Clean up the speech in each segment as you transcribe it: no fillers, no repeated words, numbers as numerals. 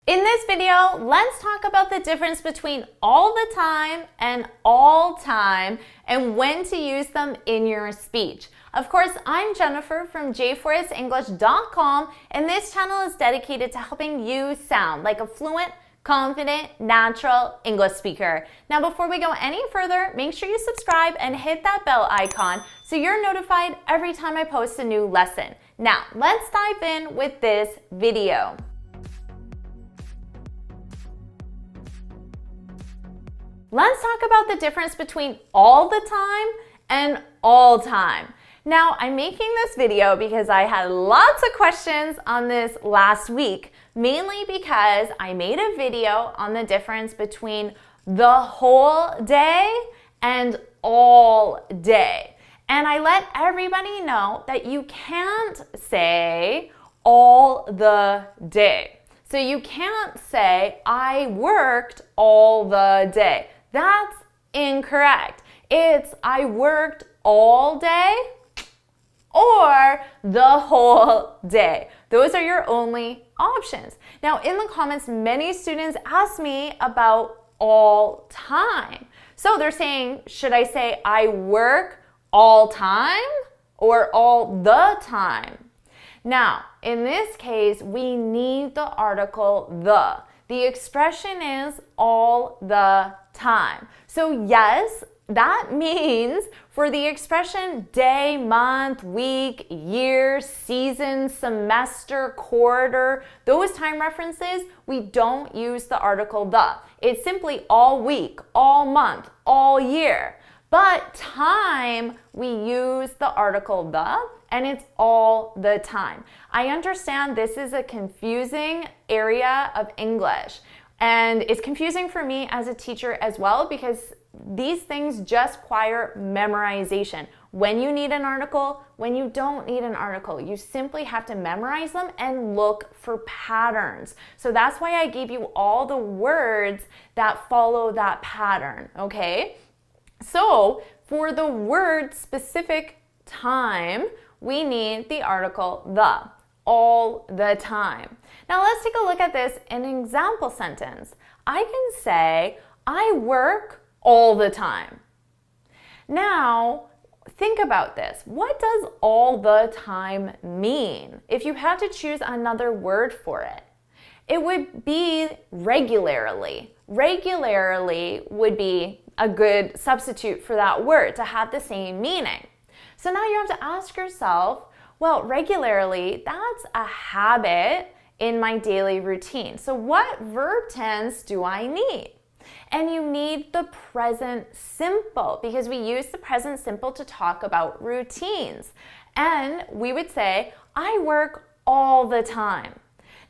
In this video, let's talk about the difference between all the time and all time and when to use them in your speech. Of course, I'm Jennifer from jforrestenglish.com, and this channel is dedicated to helping you sound like a fluent, confident, natural English speaker. Now, before we go any further, make sure you subscribe and hit that bell icon so you're notified every time I post a new lesson. Now, let's dive in with this video. Let's talk about the difference between all the time and all time. Now, I'm making this video because I had lots of questions on this last week, mainly because I made a video on the difference between the whole day and all day. And I let everybody know that you can't say all the day. So you can't say, I worked all the day. That's incorrect. It's I worked all day or the whole day. Those are your only options. Now, in the comments, many students ask me about all time. So they're saying, should I say I work all time or all the time? Now, in this case, we need the article the. The expression is all the time. So yes, that means for the expression day, month, week, year, season, semester, quarter, those time references, we don't use the article the. It's simply all week, all month, all year. But time, we use the article the, and it's all the time. I understand this is a confusing area of English, and it's confusing for me as a teacher as well because these things just require memorization. When you need an article, when you don't need an article, you simply have to memorize them and look for patterns. So that's why I gave you all the words that follow that pattern, okay? So for the word specific time, we need the article the, all the time. Now let's take a look at this in an example sentence. I can say, I work all the time. Now, think about this. What does all the time mean? If you had to choose another word for it, it would be regularly. Regularly would be a good substitute for that word to have the same meaning. So now you have to ask yourself, well, regularly, that's a habit in my daily routine. So what verb tense do I need? And you need the present simple because we use the present simple to talk about routines. And we would say, I work all the time.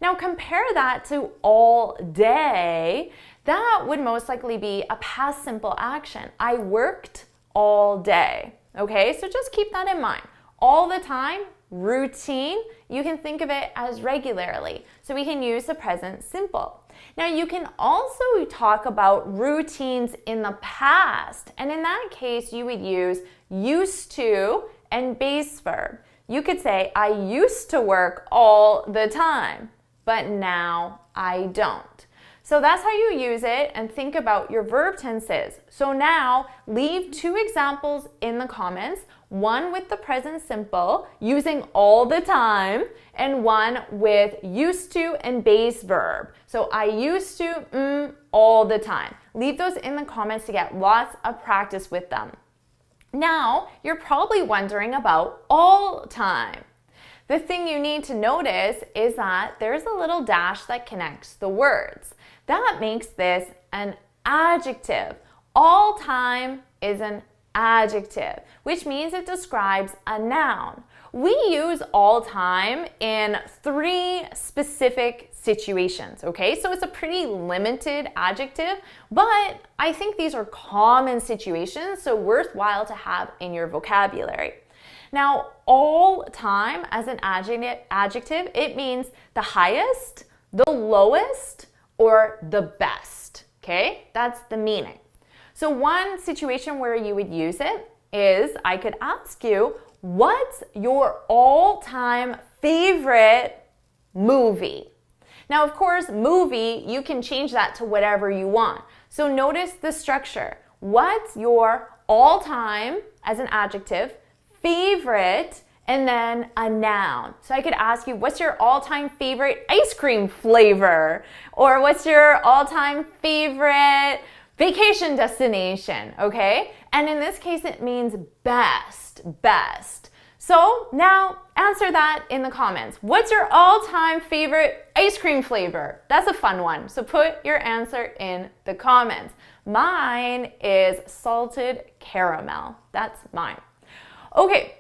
Now compare that to all day. That would most likely be a past simple action. I worked all day. Okay, so just keep that in mind. All the time, routine, you can think of it as regularly. So we can use the present simple. Now you can also talk about routines in the past. And in that case, you would use used to and base verb. You could say, I used to work all the time, but now I don't. So that's how you use it and think about your verb tenses. So now leave two examples in the comments, one with the present simple using all the time and one with used to and base verb. So I used to all the time. Leave those in the comments to get lots of practice with them. Now you're probably wondering about all time. The thing you need to notice is that there's a little dash that connects the words. That makes this an adjective. All time is an adjective, which means it describes a noun. We use all time in 3 specific situations, okay? So it's a pretty limited adjective, but I think these are common situations, so worthwhile to have in your vocabulary. Now, all time as an adjective, it means the highest, the lowest, or the best, okay? That's the meaning. So one situation where you would use it is I could ask you, what's your all-time favorite movie? Now, of course, movie, you can change that to whatever you want. So notice the structure. What's your all-time, as an adjective, favorite, and then a noun. So I could ask you, what's your all-time favorite ice cream flavor? Or what's your all-time favorite vacation destination, okay? And in this case, it means best, best. So now answer that in the comments. What's your all-time favorite ice cream flavor? That's a fun one. So put your answer in the comments. Mine is salted caramel. That's mine. Okay,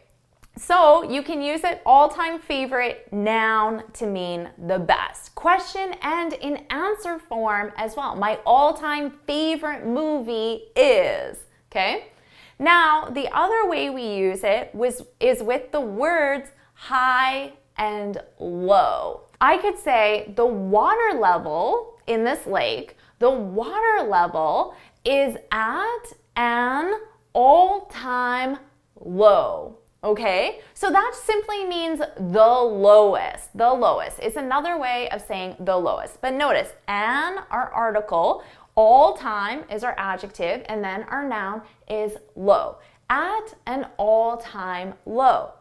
so you can use it all-time favorite noun to mean the best. Question and in answer form as well. My all-time favorite movie is, okay? Now, the other way we use it is with the words high and low. I could say the water level in this lake, the water level is at an all-time low. Okay, so that simply means the lowest. The lowest. It's another way of saying the lowest. But notice, an, our article, all time is our adjective, and then our noun is low. At an all-time low.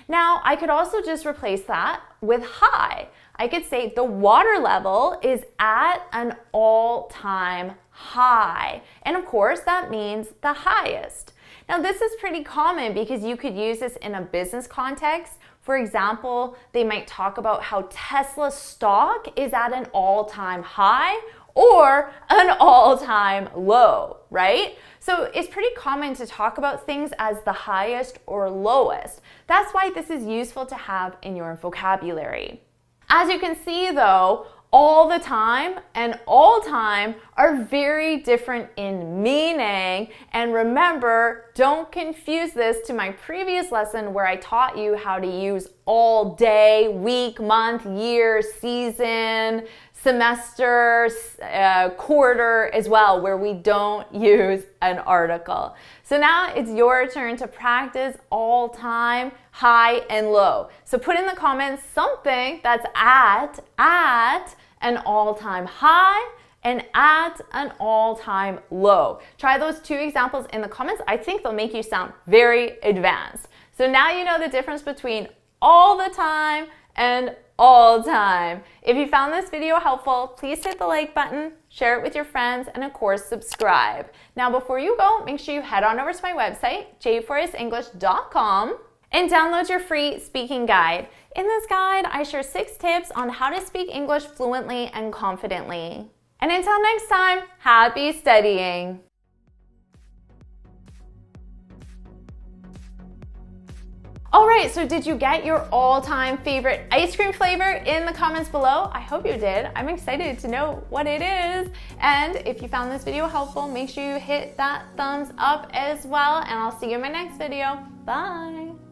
Now, I could also just replace that with high. I could say the water level is at an all-time high. And of course, that means the highest. Now, this is pretty common because you could use this in a business context. For example, they might talk about how Tesla stock is at an all-time high or an all-time low, right? So it's pretty common to talk about things as the highest or lowest. That's why this is useful to have in your vocabulary. As you can see though, all the time and all time are very different in meaning. And remember, don't confuse this to my previous lesson where I taught you how to use all day, week, month, year, season, semester, quarter as well, where we don't use an article. So now it's your turn to practice all time, high and low. So put in the comments something that's at an all-time high and at an all-time low. Try those two examples in the comments. I think they'll make you sound very advanced. So now you know the difference between all the time and all time. If you found this video helpful, please hit the like button, share it with your friends, and of course, subscribe. Now, before you go, make sure you head on over to my website, j4senglish.com, and download your free speaking guide. In this guide, I share 6 tips on how to speak English fluently and confidently. And until next time, happy studying! Alright, so did you get your all-time favorite ice cream flavor in the comments below? I hope you did. I'm excited to know what it is. And if you found this video helpful, make sure you hit that thumbs up as well. And I'll see you in my next video. Bye!